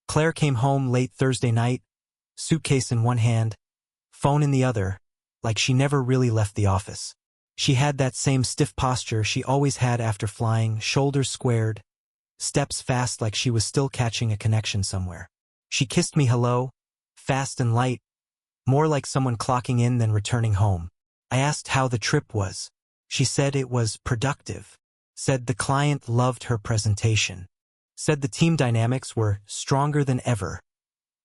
Claire came home late Thursday night, suitcase in one hand, phone in the other, like she never really left the office. She had that same stiff posture she always had after flying, shoulders squared, steps fast like she was still catching a connection somewhere. She kissed me hello, fast and light, more like someone clocking in than returning home. I asked how the trip was. She said it was productive. Said the client loved her presentation. Said the team dynamics were stronger than ever,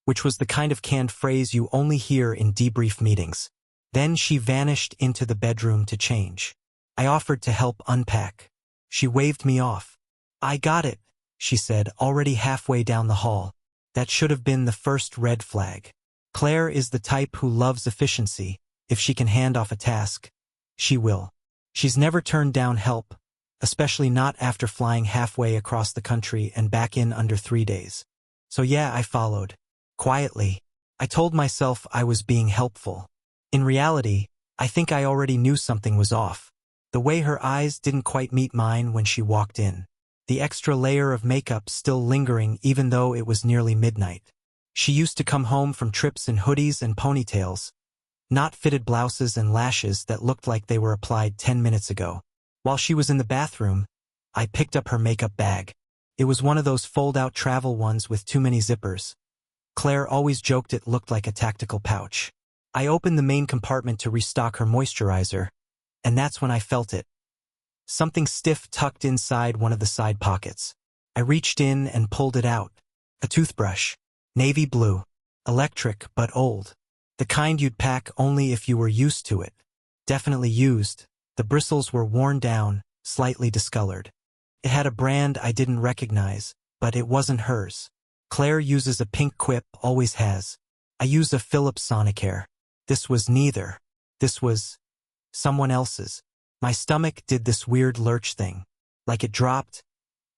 which was the kind of canned phrase you only hear in debrief meetings. Then she vanished into the bedroom to change. I offered to help unpack. She waved me off. I got it, she said, already halfway down the hall. That should have been the first red flag. Claire is the type who loves efficiency. If she can hand off a task, she will. She's never turned down help, especially not after flying halfway across the country and back in under 3 days. So yeah, I followed. Quietly. I told myself I was being helpful. In reality, I think I already knew something was off. The way her eyes didn't quite meet mine when she walked in. The extra layer of makeup still lingering even though it was nearly midnight. She used to come home from trips in hoodies and ponytails, not fitted blouses and lashes that looked like they were applied 10 minutes ago. While she was in the bathroom, I picked up her makeup bag. It was one of those fold-out travel ones with too many zippers. Claire always joked it looked like a tactical pouch. I opened the main compartment to restock her moisturizer, and that's when I felt it. Something stiff tucked inside one of the side pockets. I reached in and pulled it out. A toothbrush. Navy blue. Electric, but old. The kind you'd pack only if you were used to it. Definitely used. The bristles were worn down, slightly discolored. It had a brand I didn't recognize, but it wasn't hers. Claire uses a pink Quip, always has. I use a Philips Sonicare. This was neither. This was someone else's. My stomach did this weird lurch thing, like it dropped,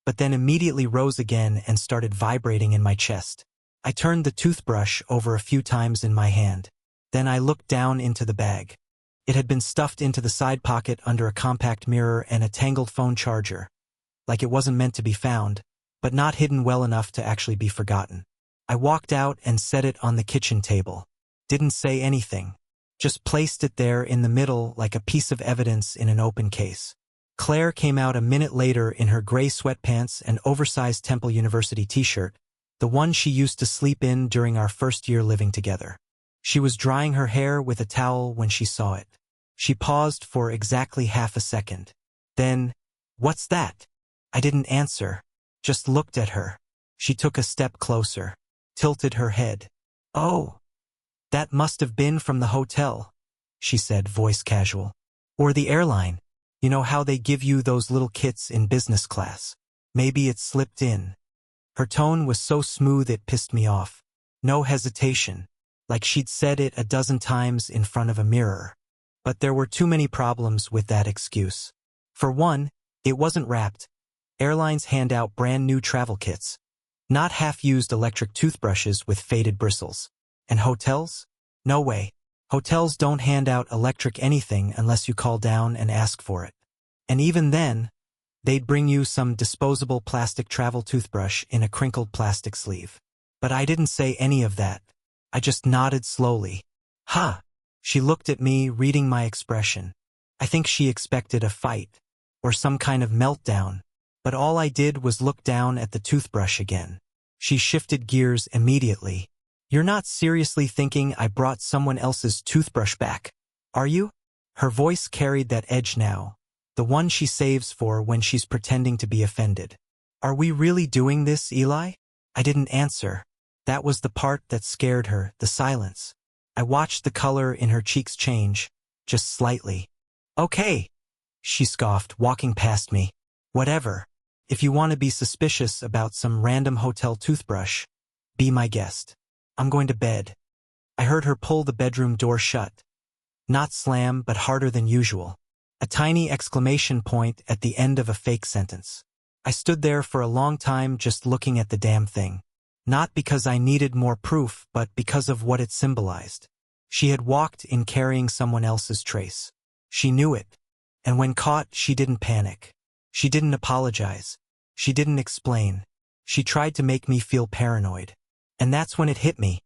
but then immediately rose again and started vibrating in my chest. I turned the toothbrush over a few times in my hand. Then I looked down into the bag. It had been stuffed into the side pocket under a compact mirror and a tangled phone charger, like it wasn't meant to be found, but not hidden well enough to actually be forgotten. I walked out and set it on the kitchen table. Didn't say anything. Just placed it there in the middle like a piece of evidence in an open case. Claire came out a minute later in her gray sweatpants and oversized Temple University t-shirt, the one she used to sleep in during our first year living together. She was drying her hair with a towel when she saw it. She paused for exactly half a second. Then, "What's that?" I didn't answer, just looked at her. She took a step closer, tilted her head. "Oh, that must have been from the hotel," she said, voice casual. "Or the airline. You know how they give you those little kits in business class. Maybe it slipped in." Her tone was so smooth it pissed me off. No hesitation, like she'd said it a dozen times in front of a mirror. But there were too many problems with that excuse. For one, it wasn't wrapped. Airlines hand out brand new travel kits, not half-used electric toothbrushes with faded bristles. And hotels? No way. Hotels don't hand out electric anything unless you call down and ask for it. And even then, they'd bring you some disposable plastic travel toothbrush in a crinkled plastic sleeve. But I didn't say any of that. I just nodded slowly. "Huh." She looked at me, reading my expression. I think she expected a fight, or some kind of meltdown, but all I did was look down at the toothbrush again. She shifted gears immediately. "You're not seriously thinking I brought someone else's toothbrush back, are you?" Her voice carried that edge now, the one she saves for when she's pretending to be offended. "Are we really doing this, Eli?" I didn't answer. That was the part that scared her, the silence. I watched the color in her cheeks change, just slightly. "Okay," she scoffed, walking past me. "Whatever. If you want to be suspicious about some random hotel toothbrush, be my guest. I'm going to bed." I heard her pull the bedroom door shut. Not slam, but harder than usual. A tiny exclamation point at the end of a fake sentence. I stood there for a long time just looking at the damn thing. Not because I needed more proof, but because of what it symbolized. She had walked in carrying someone else's trace. She knew it. And when caught, she didn't panic. She didn't apologize. She didn't explain. She tried to make me feel paranoid. And that's when it hit me.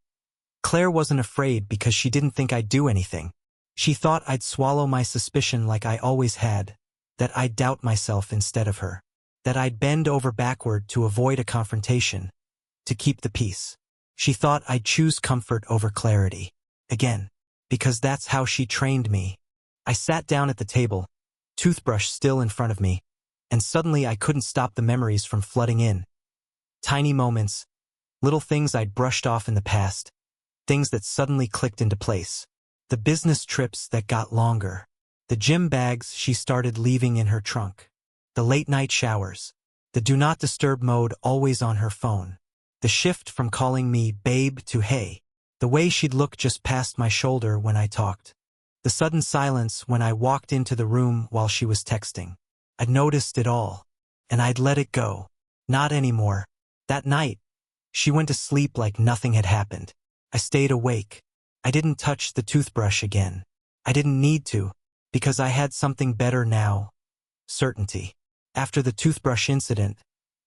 Claire wasn't afraid because she didn't think I'd do anything. She thought I'd swallow my suspicion like I always had, that I'd doubt myself instead of her, that I'd bend over backward to avoid a confrontation, to keep the peace. She thought I'd choose comfort over clarity. Again, because that's how she trained me. I sat down at the table, toothbrush still in front of me, and suddenly I couldn't stop the memories from flooding in. Tiny moments, little things I'd brushed off in the past, things that suddenly clicked into place. The business trips that got longer, the gym bags she started leaving in her trunk, the late-night showers, the do not disturb mode always on her phone, the shift from calling me babe to hey, the way she'd look just past my shoulder when I talked, the sudden silence when I walked into the room while she was texting. I'd noticed it all, and I'd let it go. Not anymore. That night, she went to sleep like nothing had happened. I stayed awake. I didn't touch the toothbrush again. I didn't need to, because I had something better now. Certainty. After the toothbrush incident,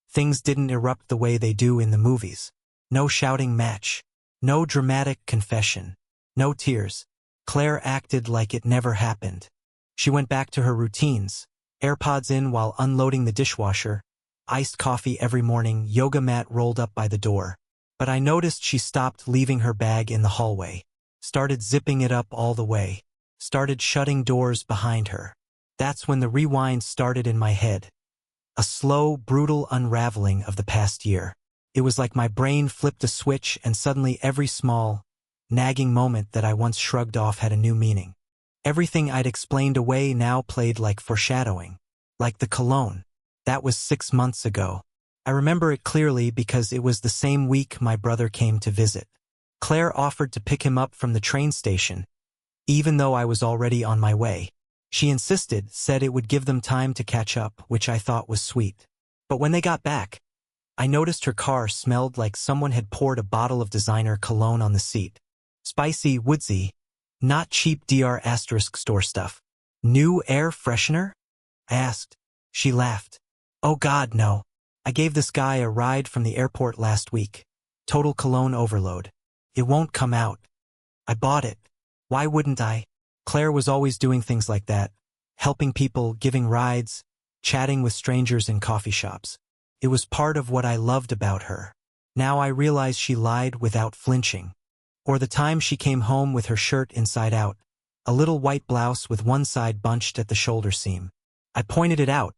things didn't erupt the way they do in the movies. No shouting match. No dramatic confession. No tears. Claire acted like it never happened. She went back to her routines, AirPods in while unloading the dishwasher, iced coffee every morning, yoga mat rolled up by the door. But I noticed she stopped leaving her bag in the hallway, started zipping it up all the way, started shutting doors behind her. That's when the rewind started in my head. A slow, brutal unraveling of the past year. It was like my brain flipped a switch and suddenly every small, nagging moment that I once shrugged off had a new meaning. Everything I'd explained away now played like foreshadowing. Like the cologne. That was 6 months ago. I remember it clearly because it was the same week my brother came to visit. Claire offered to pick him up from the train station, even though I was already on my way. She insisted, said it would give them time to catch up, which I thought was sweet. But when they got back, I noticed her car smelled like someone had poured a bottle of designer cologne on the seat. Spicy, woodsy, not cheap Dr. store stuff. New air freshener? I asked. She laughed. Oh God, no. I gave this guy a ride from the airport last week. Total cologne overload. It won't come out. I bought it. Why wouldn't I? Claire was always doing things like that. Helping people, giving rides, chatting with strangers in coffee shops. It was part of what I loved about her. Now I realize she lied without flinching. Or the time she came home with her shirt inside out, a little white blouse with one side bunched at the shoulder seam. I pointed it out,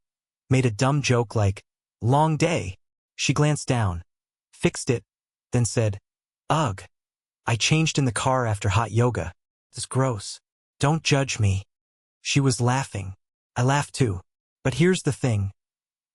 made a dumb joke like, long day. She glanced down, fixed it, then said, ugh. I changed in the car after hot yoga. It's gross. Don't judge me. She was laughing. I laughed too. But here's the thing.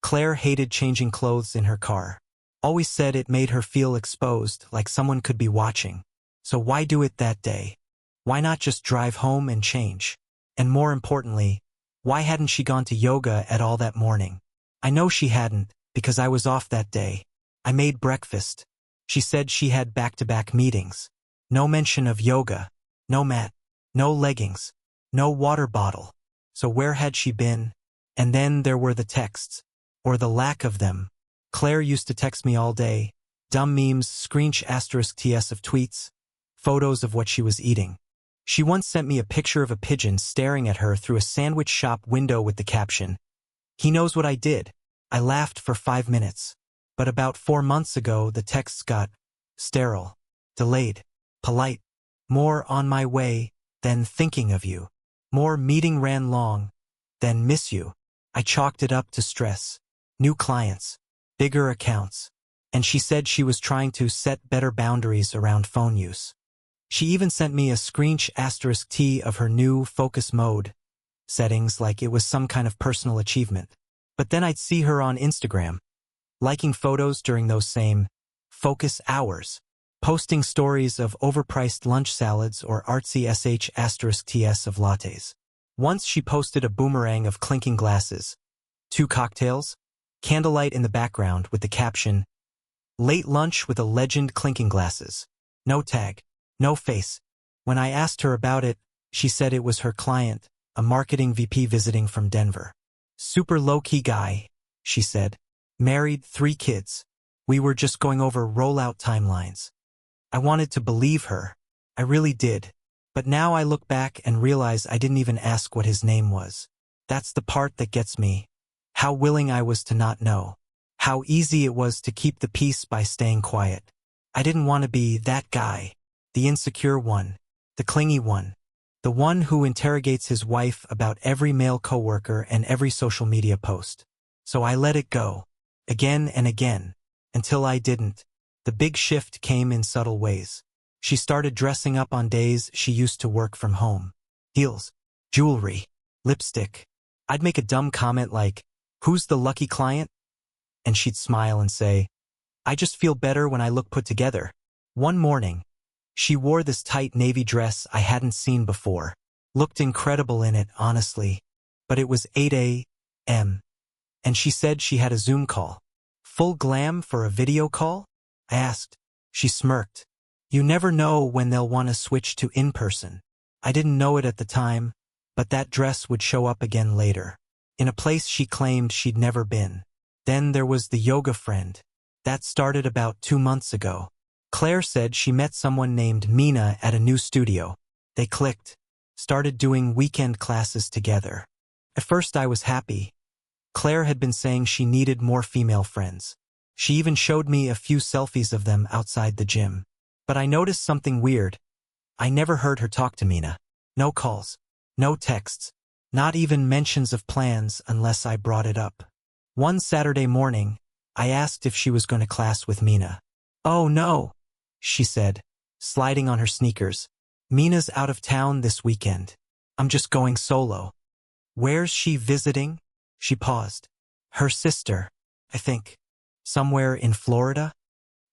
Claire hated changing clothes in her car. Always said it made her feel exposed, like someone could be watching. So why do it that day? Why not just drive home and change? And more importantly, why hadn't she gone to yoga at all that morning? I know she hadn't, because I was off that day. I made breakfast. She said she had back-to-back meetings. No mention of yoga. No mat. No leggings. No water bottle. So where had she been? And then there were the texts. Or the lack of them. Claire used to text me all day. Dumb memes, *TS of tweets. Photos of what she was eating. She once sent me a picture of a pigeon staring at her through a sandwich shop window with the caption, "He knows what I did." I laughed for 5 minutes. But about 4 months ago, the texts got sterile, delayed, polite, more on my way than thinking of you, more meeting ran long than miss you. I chalked it up to stress, new clients, bigger accounts, and she said she was trying to set better boundaries around phone use. She even sent me a *T of her new focus mode settings like it was some kind of personal achievement. But then I'd see her on Instagram, liking photos during those same focus hours, posting stories of overpriced lunch salads or artsy *TS of lattes. Once she posted a boomerang of clinking glasses, 2 cocktails, candlelight in the background with the caption, "Late lunch with a legend clinking glasses." No tag, no face. When I asked her about it, she said it was her client, a marketing VP visiting from Denver. Super low-key guy, she said. Married, 3 kids. We were just going over rollout timelines. I wanted to believe her. I really did. But now I look back and realize I didn't even ask what his name was. That's the part that gets me. How willing I was to not know. How easy it was to keep the peace by staying quiet. I didn't want to be that guy. The insecure one. The clingy one. The one who interrogates his wife about every male coworker and every social media post. So I let it go. Again and again. Until I didn't. The big shift came in subtle ways. She started dressing up on days she used to work from home. Heels. Jewelry. Lipstick. I'd make a dumb comment like, "Who's the lucky client?" And she'd smile and say, "I just feel better when I look put together." One morning, she wore this tight navy dress I hadn't seen before. Looked incredible in it, honestly. But it was 8 a.m. And she said she had a Zoom call. Full glam for a video call? I asked. She smirked. You never know when they'll want to switch to in-person. I didn't know it at the time, but that dress would show up again later. In a place she claimed she'd never been. Then there was the yoga friend. That started about 2 months ago. Claire said she met someone named Mina at a new studio. They clicked. Started doing weekend classes together. At first I was happy. Claire had been saying she needed more female friends. She even showed me a few selfies of them outside the gym. But I noticed something weird. I never heard her talk to Mina. No calls. No texts. Not even mentions of plans unless I brought it up. One Saturday morning, I asked if she was going to class with Mina. "Oh no," she said, sliding on her sneakers. "Mina's out of town this weekend. I'm just going solo." "Where's she visiting?" She paused. "Her sister, I think. Somewhere in Florida?"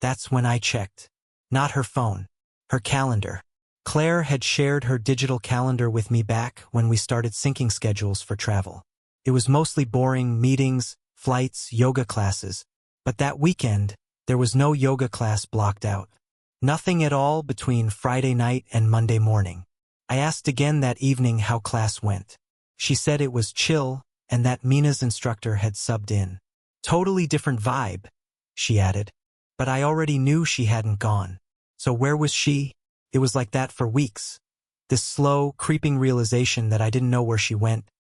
That's when I checked. Not her phone. Her calendar. Claire had shared her digital calendar with me back when we started syncing schedules for travel. It was mostly boring meetings, flights, yoga classes. But that weekend, there was no yoga class blocked out. Nothing at all between Friday night and Monday morning. I asked again that evening how class went. She said it was chill and that Mina's instructor had subbed in. Totally different vibe, she added. But I already knew she hadn't gone. So where was she? It was like that for weeks. This slow, creeping realization that I didn't know where she went,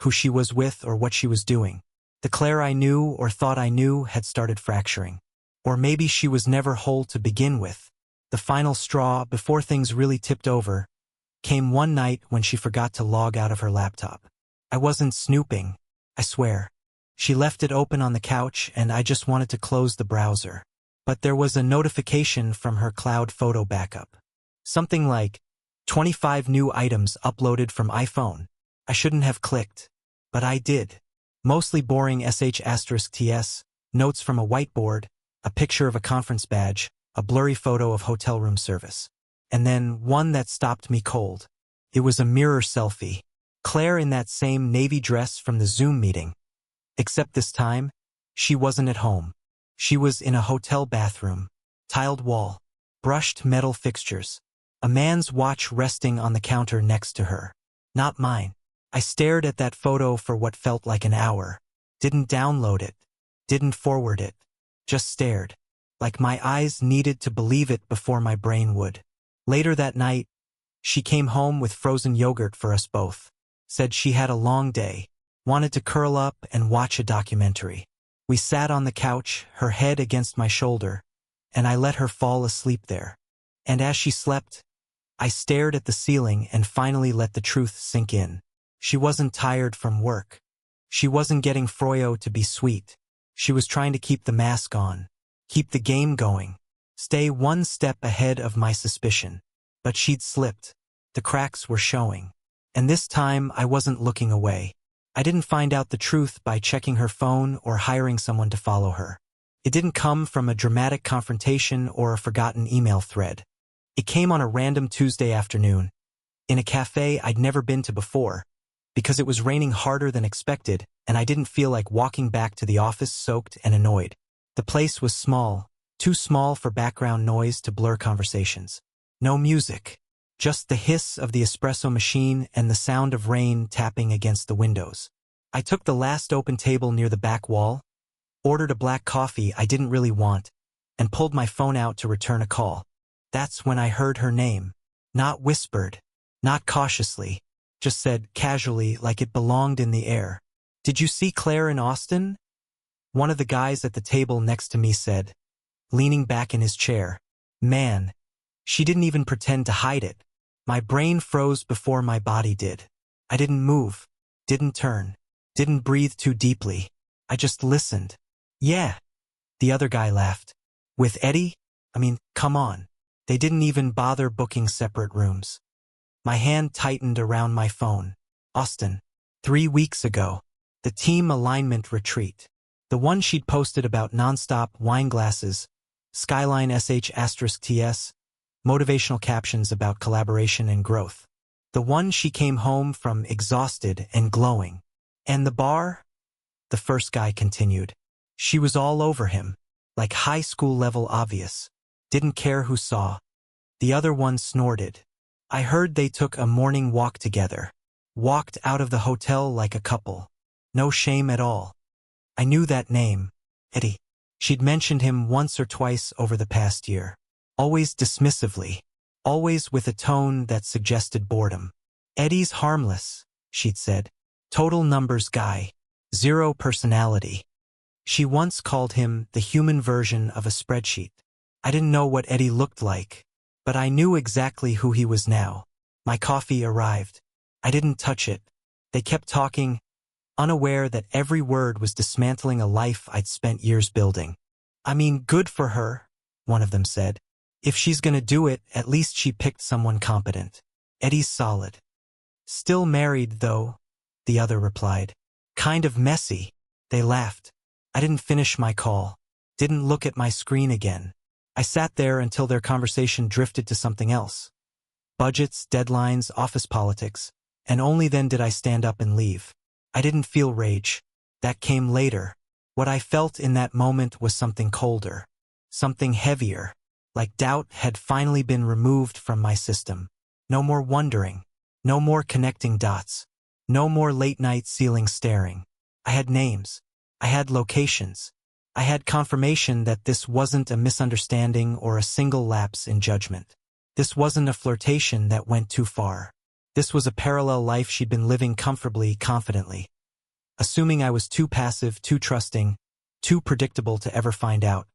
who she was with, or what she was doing. The Claire I knew or thought I knew had started fracturing. Or maybe she was never whole to begin with. The final straw, before things really tipped over, came one night when she forgot to log out of her laptop. I wasn't snooping, I swear. She left it open on the couch and I just wanted to close the browser. But there was a notification from her cloud photo backup. Something like, 25 new items uploaded from iPhone. I shouldn't have clicked. But I did. Mostly boring *TS, notes from a whiteboard, a picture of a conference badge, a blurry photo of hotel room service. And then one that stopped me cold. It was a mirror selfie. Claire in that same navy dress from the Zoom meeting. Except this time, she wasn't at home. She was in a hotel bathroom. Tiled wall. Brushed metal fixtures. A man's watch resting on the counter next to her. Not mine. I stared at that photo for what felt like an hour. Didn't download it. Didn't forward it. Just stared. Like my eyes needed to believe it before my brain would. Later that night, she came home with frozen yogurt for us both. Said she had a long day. Wanted to curl up and watch a documentary. We sat on the couch, her head against my shoulder, and I let her fall asleep there. And as she slept, I stared at the ceiling and finally let the truth sink in. She wasn't tired from work. She wasn't getting Froyo to be sweet. She was trying to keep the mask on. Keep the game going. Stay one step ahead of my suspicion. But she'd slipped. The cracks were showing. And this time I wasn't looking away. I didn't find out the truth by checking her phone or hiring someone to follow her. It didn't come from a dramatic confrontation or a forgotten email thread. It came on a random Tuesday afternoon, in a cafe I'd never been to before, because it was raining harder than expected and I didn't feel like walking back to the office soaked and annoyed. The place was small, too small for background noise to blur conversations. No music, just the hiss of the espresso machine and the sound of rain tapping against the windows. I took the last open table near the back wall, ordered a black coffee I didn't really want, and pulled my phone out to return a call. That's when I heard her name. Not whispered, not cautiously, just said casually like it belonged in the air. "Did you see Claire in Austin?" One of the guys at the table next to me said, leaning back in his chair. Man, she didn't even pretend to hide it. My brain froze before my body did. I didn't move, didn't turn, didn't breathe too deeply. I just listened. "Yeah," the other guy laughed. "With Eddie? I mean, come on. They didn't even bother booking separate rooms." My hand tightened around my phone. Austin. 3 weeks ago. The team alignment retreat. The one she'd posted about nonstop wine glasses, Skyline SH*TS, motivational captions about collaboration and growth. The one she came home from exhausted and glowing. "And the bar?" the first guy continued. She was all over him, like high school level obvious. Didn't care who saw. The other one snorted. "I heard they took a morning walk together. Walked out of the hotel like a couple. No shame at all." I knew that name. Eddie. She'd mentioned him once or twice over the past year. Always dismissively. Always with a tone that suggested boredom. "Eddie's harmless," she'd said. "Total numbers guy. Zero personality." She once called him the human version of a spreadsheet. I didn't know what Eddie looked like, but I knew exactly who he was now. My coffee arrived. I didn't touch it. They kept talking, unaware that every word was dismantling a life I'd spent years building. "I mean, good for her," one of them said. "If she's gonna do it, at least she picked someone competent." "Eddie's solid." "Still married, though," the other replied. "Kind of messy." They laughed. I didn't finish my call. Didn't look at my screen again. I sat there until their conversation drifted to something else. Budgets, deadlines, office politics, and only then did I stand up and leave. I didn't feel rage. That came later. What I felt in that moment was something colder. Something heavier. Like doubt had finally been removed from my system. No more wondering. No more connecting dots. No more late-night ceiling staring. I had names. I had locations. I had confirmation that this wasn't a misunderstanding or a single lapse in judgment. This wasn't a flirtation that went too far. This was a parallel life she'd been living comfortably, confidently. Assuming I was too passive, too trusting, too predictable to ever find out.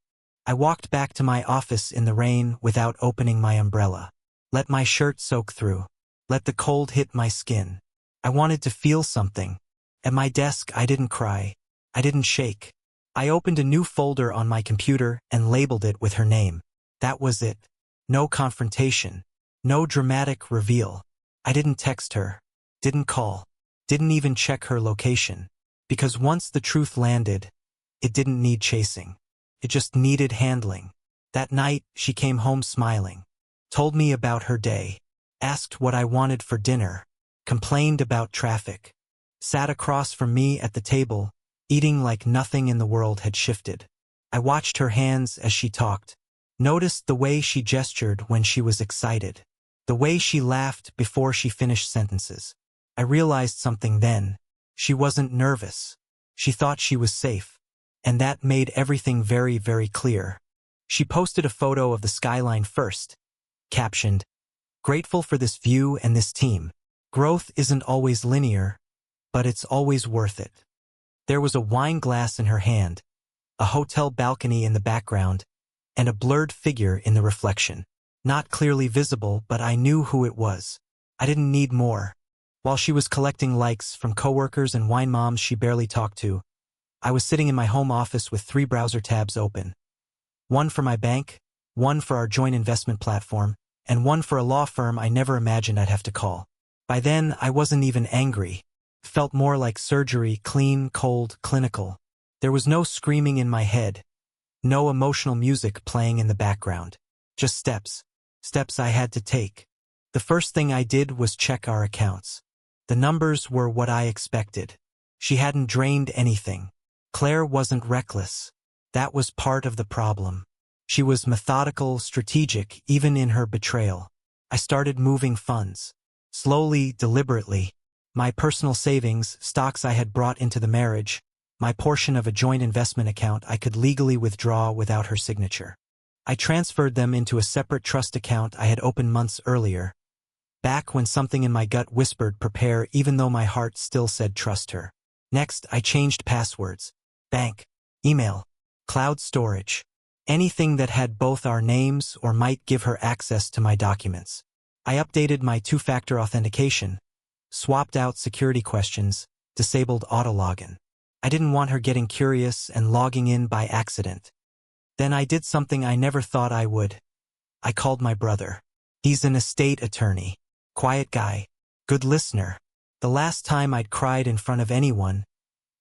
I walked back to my office in the rain without opening my umbrella. Let my shirt soak through. Let the cold hit my skin. I wanted to feel something. At my desk, I didn't cry. I didn't shake. I opened a new folder on my computer and labeled it with her name. That was it. No confrontation. No dramatic reveal. I didn't text her. Didn't call. Didn't even check her location. Because once the truth landed, it didn't need chasing. It just needed handling. That night, she came home smiling. Told me about her day. Asked what I wanted for dinner. Complained about traffic. Sat across from me at the table, eating like nothing in the world had shifted. I watched her hands as she talked. Noticed the way she gestured when she was excited. The way she laughed before she finished sentences. I realized something then. She wasn't nervous. She thought she was safe. And that made everything very, very clear. She posted a photo of the skyline first. Captioned, "Grateful for this view and this team. Growth isn't always linear, but it's always worth it." There was a wine glass in her hand, a hotel balcony in the background, and a blurred figure in the reflection. Not clearly visible, but I knew who it was. I didn't need more. While she was collecting likes from coworkers and wine moms she barely talked to, I was sitting in my home office with 3 browser tabs open. One for my bank, one for our joint investment platform, and one for a law firm I never imagined I'd have to call. By then, I wasn't even angry. It felt more like surgery, clean, cold, clinical. There was no screaming in my head. No emotional music playing in the background. Just steps. Steps I had to take. The first thing I did was check our accounts. The numbers were what I expected. She hadn't drained anything. Claire wasn't reckless. That was part of the problem. She was methodical, strategic, even in her betrayal. I started moving funds. Slowly, deliberately. My personal savings, stocks I had brought into the marriage, my portion of a joint investment account I could legally withdraw without her signature. I transferred them into a separate trust account I had opened months earlier, back when something in my gut whispered prepare even though my heart still said trust her. Next, I changed passwords. Bank, email, cloud storage. Anything that had both our names or might give her access to my documents. I updated my two-factor authentication, swapped out security questions, disabled auto-login. I didn't want her getting curious and logging in by accident. Then I did something I never thought I would. I called my brother. He's an estate attorney. Quiet guy. Good listener. The last time I'd cried in front of anyone,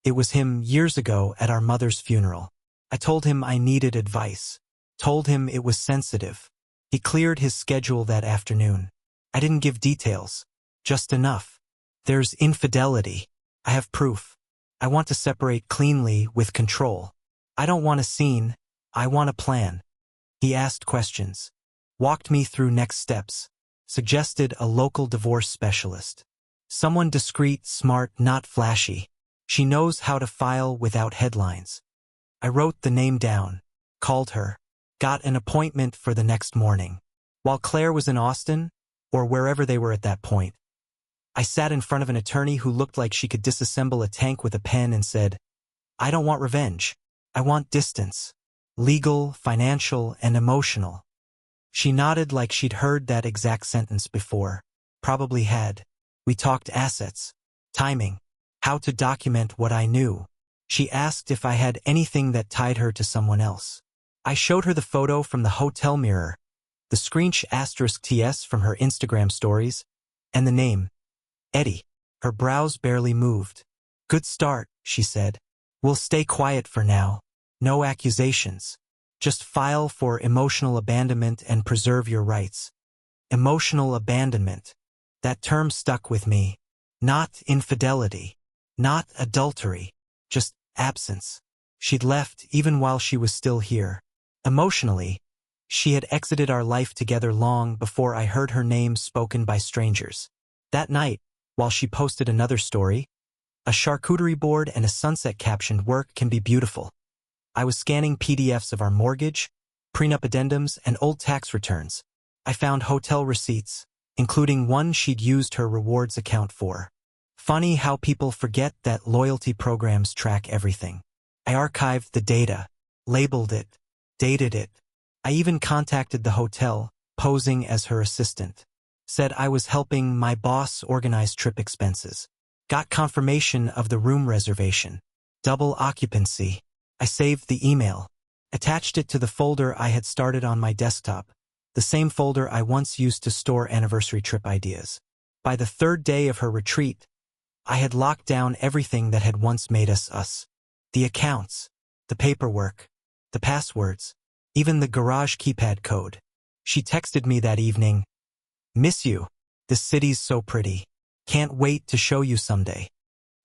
it was him years ago at our mother's funeral. I told him I needed advice. Told him it was sensitive. He cleared his schedule that afternoon. I didn't give details. Just enough. There's infidelity. I have proof. I want to separate cleanly with control. I don't want a scene. I want a plan. He asked questions. Walked me through next steps. Suggested a local divorce specialist. Someone discreet, smart, not flashy. She knows how to file without headlines. I wrote the name down. Called her. Got an appointment for the next morning. While Claire was in Austin, or wherever they were at that point, I sat in front of an attorney who looked like she could disassemble a tank with a pen and said, I don't want revenge. I want distance. Legal, financial, and emotional. She nodded like she'd heard that exact sentence before. Probably had. We talked assets, timing, how to document what I knew. She asked if I had anything that tied her to someone else. I showed her the photo from the hotel mirror, the screenshot *TS from her Instagram stories, and the name, Eddie. Her brows barely moved. Good start, she said. We'll stay quiet for now. No accusations. Just file for emotional abandonment and preserve your rights. Emotional abandonment. That term stuck with me. Not infidelity. Not adultery. Just absence. She'd left even while she was still here. Emotionally, she had exited our life together long before I heard her name spoken by strangers. That night, while she posted another story, a charcuterie board and a sunset captioned "Work can be beautiful." I was scanning PDFs of our mortgage, prenup addendums, and old tax returns. I found hotel receipts, including one she'd used her rewards account for. Funny how people forget that loyalty programs track everything. I archived the data, labeled it, dated it. I even contacted the hotel, posing as her assistant. Said I was helping my boss organize trip expenses. Got confirmation of the room reservation. Double occupancy. I saved the email. Attached it to the folder I had started on my desktop, the same folder I once used to store anniversary trip ideas. By the third day of her retreat, I had locked down everything that had once made us us. The accounts, the paperwork, the passwords, even the garage keypad code. She texted me that evening, "Miss you. This city's so pretty. Can't wait to show you someday."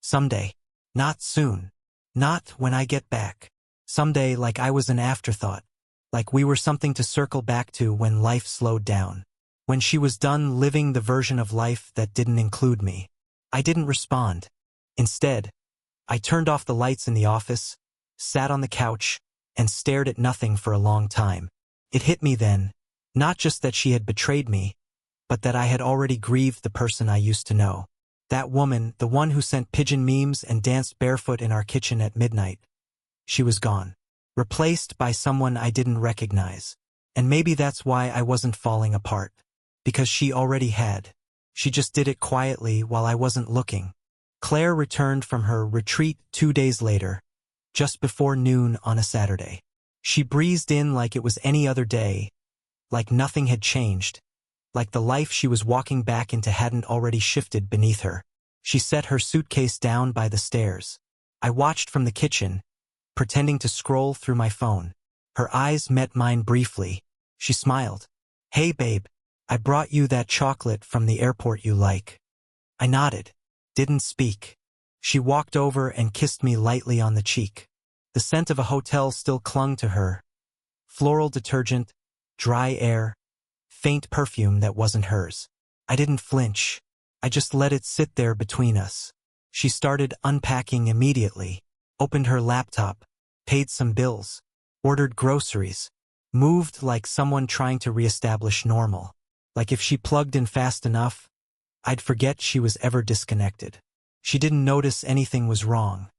Someday. Not soon. Not when I get back. Someday like I was an afterthought. Like we were something to circle back to when life slowed down. When she was done living the version of life that didn't include me. I didn't respond. Instead, I turned off the lights in the office, sat on the couch, and stared at nothing for a long time. It hit me then, not just that she had betrayed me, but that I had already grieved the person I used to know. That woman, the one who sent pigeon memes and danced barefoot in our kitchen at midnight. She was gone. Replaced by someone I didn't recognize. And maybe that's why I wasn't falling apart. Because she already had. She just did it quietly while I wasn't looking. Claire returned from her retreat 2 days later, just before noon on a Saturday. She breezed in like it was any other day, like nothing had changed, like the life she was walking back into hadn't already shifted beneath her. She set her suitcase down by the stairs. I watched from the kitchen, pretending to scroll through my phone. Her eyes met mine briefly. She smiled. "Hey babe, I brought you that chocolate from the airport you like." I nodded. Didn't speak. She walked over and kissed me lightly on the cheek. The scent of a hotel still clung to her. Floral detergent, dry air, faint perfume that wasn't hers. I didn't flinch. I just let it sit there between us. She started unpacking immediately, opened her laptop, paid some bills, ordered groceries. Moved like someone trying to reestablish normal. Like if she plugged in fast enough, I'd forget she was ever disconnected. She didn't notice anything was wrong.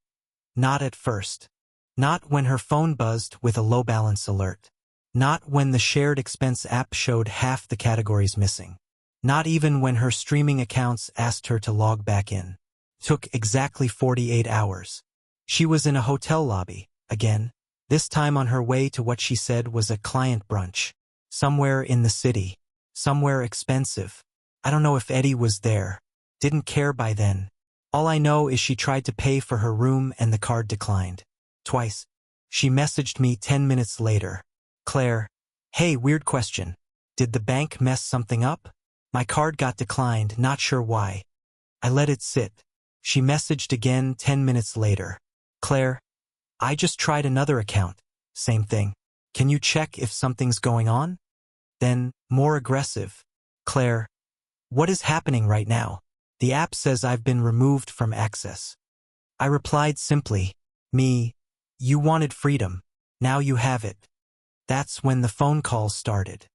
Not at first. Not when her phone buzzed with a low balance alert. Not when the shared expense app showed half the categories missing. Not even when her streaming accounts asked her to log back in. Took exactly 48 hours. She was in a hotel lobby, again, this time on her way to what she said was a client brunch. Somewhere in the city. Somewhere expensive. I don't know if Eddie was there. Didn't care by then. All I know is she tried to pay for her room and the card declined. Twice. She messaged me 10 minutes later. Claire, hey, weird question. Did the bank mess something up? My card got declined, not sure why. I let it sit. She messaged again 10 minutes later. Claire, I just tried another account. Same thing. Can you check if something's going on? Then, more aggressive. Claire, what is happening right now? The app says I've been removed from access. I replied simply, you wanted freedom. Now you have it. That's when the phone calls started.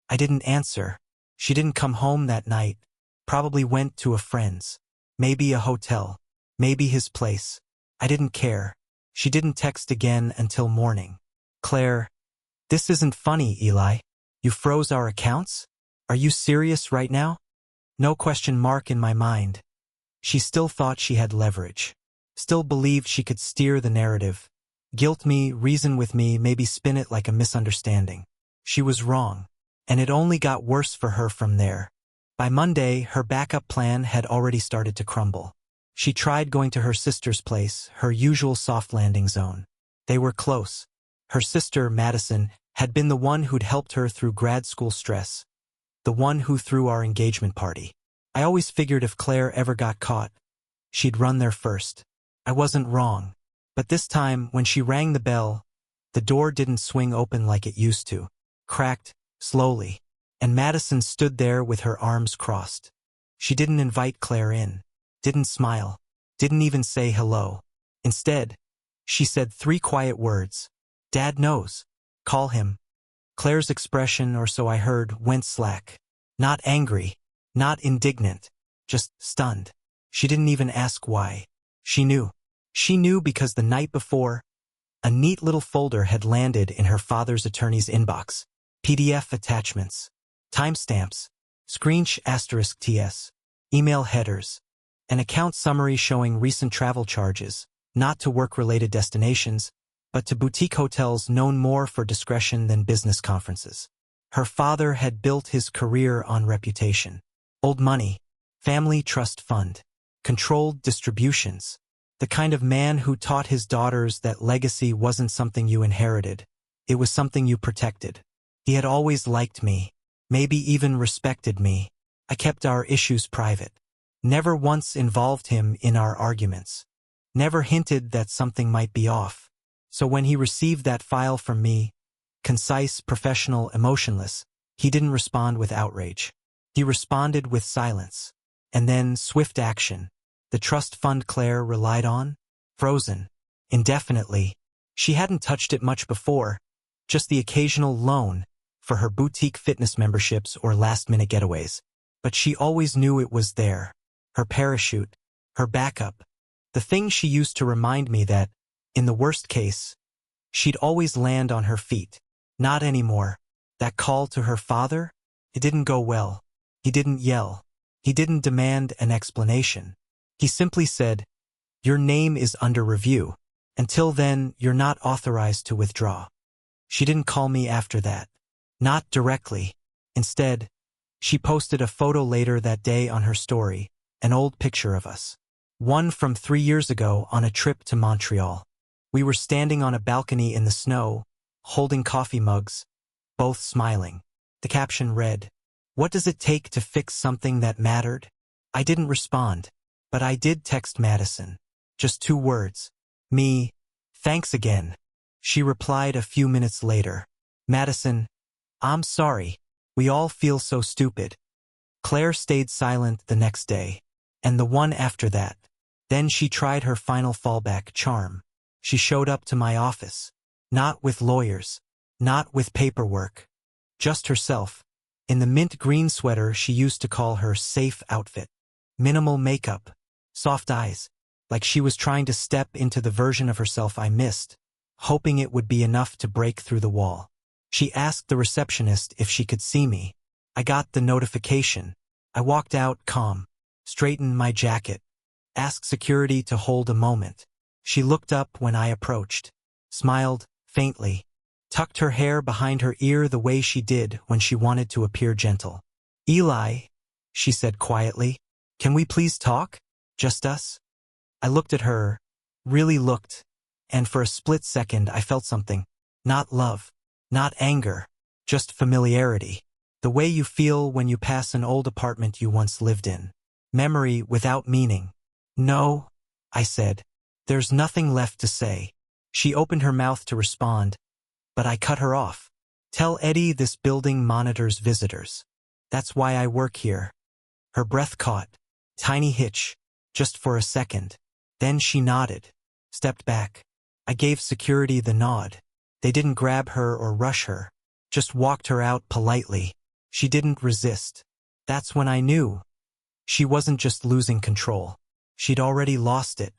I didn't answer. She didn't come home that night. Probably went to a friend's. Maybe a hotel. Maybe his place. I didn't care. She didn't text again until morning. Claire, this isn't funny, Eli. You froze our accounts? Are you serious right now? No question mark in my mind. She still thought she had leverage. Still believed she could steer the narrative. Guilt me, reason with me, maybe spin it like a misunderstanding. She was wrong. And it only got worse for her from there. By Monday, her backup plan had already started to crumble. She tried going to her sister's place, her usual soft landing zone. They were close. Her sister, Madison, had been the one who'd helped her through grad school stress. The one who threw our engagement party. I always figured if Claire ever got caught, she'd run there first. I wasn't wrong. But this time, when she rang the bell, the door didn't swing open like it used to. Cracked, slowly. And Madison stood there with her arms crossed. She didn't invite Claire in. Didn't smile. Didn't even say hello. Instead, she said 3 quiet words. Dad knows. Call him. Claire's expression, or so I heard, went slack. Not angry. Not indignant. Just stunned. She didn't even ask why. She knew. She knew because the night before, a neat little folder had landed in her father's attorney's inbox. PDF attachments. Timestamps. Screensh *TS. Email headers. An account summary showing recent travel charges, not to work-related destinations, but to boutique hotels known more for discretion than business conferences. Her father had built his career on reputation. Old money. Family trust fund. Controlled distributions. The kind of man who taught his daughters that legacy wasn't something you inherited. It was something you protected. He had always liked me. Maybe even respected me. I kept our issues private. Never once involved him in our arguments. Never hinted that something might be off. So when he received that file from me, concise, professional, emotionless, he didn't respond with outrage. He responded with silence. And then swift action. The trust fund Claire relied on? Frozen. Indefinitely. She hadn't touched it much before. Just the occasional loan for her boutique fitness memberships or last-minute getaways. But she always knew it was there. Her parachute. Her backup. The thing she used to remind me that, in the worst case, she'd always land on her feet. Not anymore. That call to her father? It didn't go well. He didn't yell. He didn't demand an explanation. He simply said, "Your name is under review. Until then, you're not authorized to withdraw." She didn't call me after that. Not directly. Instead, she posted a photo later that day on her story, an old picture of us. One from 3 years ago on a trip to Montreal. We were standing on a balcony in the snow, holding coffee mugs, both smiling. The caption read, "What does it take to fix something that mattered?" I didn't respond, but I did text Madison. Just 2 words. Thanks again. She replied a few minutes later. Madison, I'm sorry. We all feel so stupid. Claire stayed silent the next day, and the one after that. Then she tried her final fallback charm. She showed up to my office. Not with lawyers. Not with paperwork. Just herself. In the mint green sweater she used to call her safe outfit. Minimal makeup. Soft eyes. Like she was trying to step into the version of herself I missed, hoping it would be enough to break through the wall. She asked the receptionist if she could see me. I got the notification. I walked out calm, straightened my jacket, asked security to hold a moment. She looked up when I approached, smiled faintly, tucked her hair behind her ear the way she did when she wanted to appear gentle. "Eli," she said quietly, "can we please talk? Just us?" I looked at her, really looked, and for a split second I felt something. Not love, not anger, just familiarity. The way you feel when you pass an old apartment you once lived in. Memory without meaning. "No," I said. "There's nothing left to say." She opened her mouth to respond, but I cut her off. "Tell Eddie this building monitors visitors. That's why I work here." Her breath caught. Tiny hitch. Just for a second. Then she nodded. Stepped back. I gave security the nod. They didn't grab her or rush her. Just walked her out politely. She didn't resist. That's when I knew. She wasn't just losing control. She'd already lost it.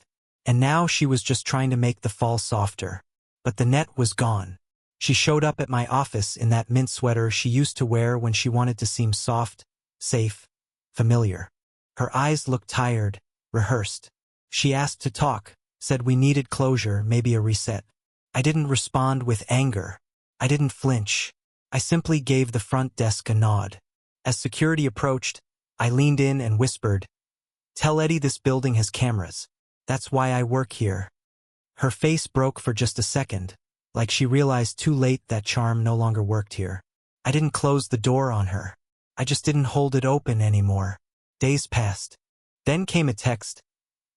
And now she was just trying to make the fall softer. But the net was gone. She showed up at my office in that mint sweater she used to wear when she wanted to seem soft, safe, familiar. Her eyes looked tired, rehearsed. She asked to talk, said we needed closure, maybe a reset. I didn't respond with anger. I didn't flinch. I simply gave the front desk a nod. As security approached, I leaned in and whispered, "Tell Eddie this building has cameras. That's why I work here." Her face broke for just a second, like she realized too late that charm no longer worked here. I didn't close the door on her. I just didn't hold it open anymore. Days passed. Then came a text.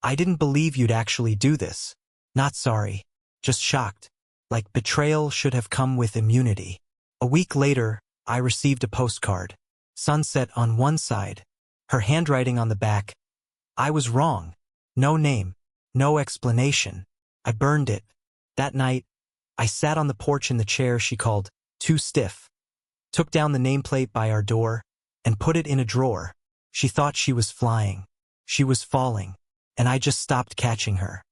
"I didn't believe you'd actually do this. Not sorry. Just shocked. Like betrayal should have come with immunity." A week later, I received a postcard. Sunset on one side. Her handwriting on the back. I was wrong. No name. No explanation. I burned it. That night, I sat on the porch in the chair she called too stiff. Took down the nameplate by our door and put it in a drawer. She thought she was flying. She was falling. And I just stopped catching her.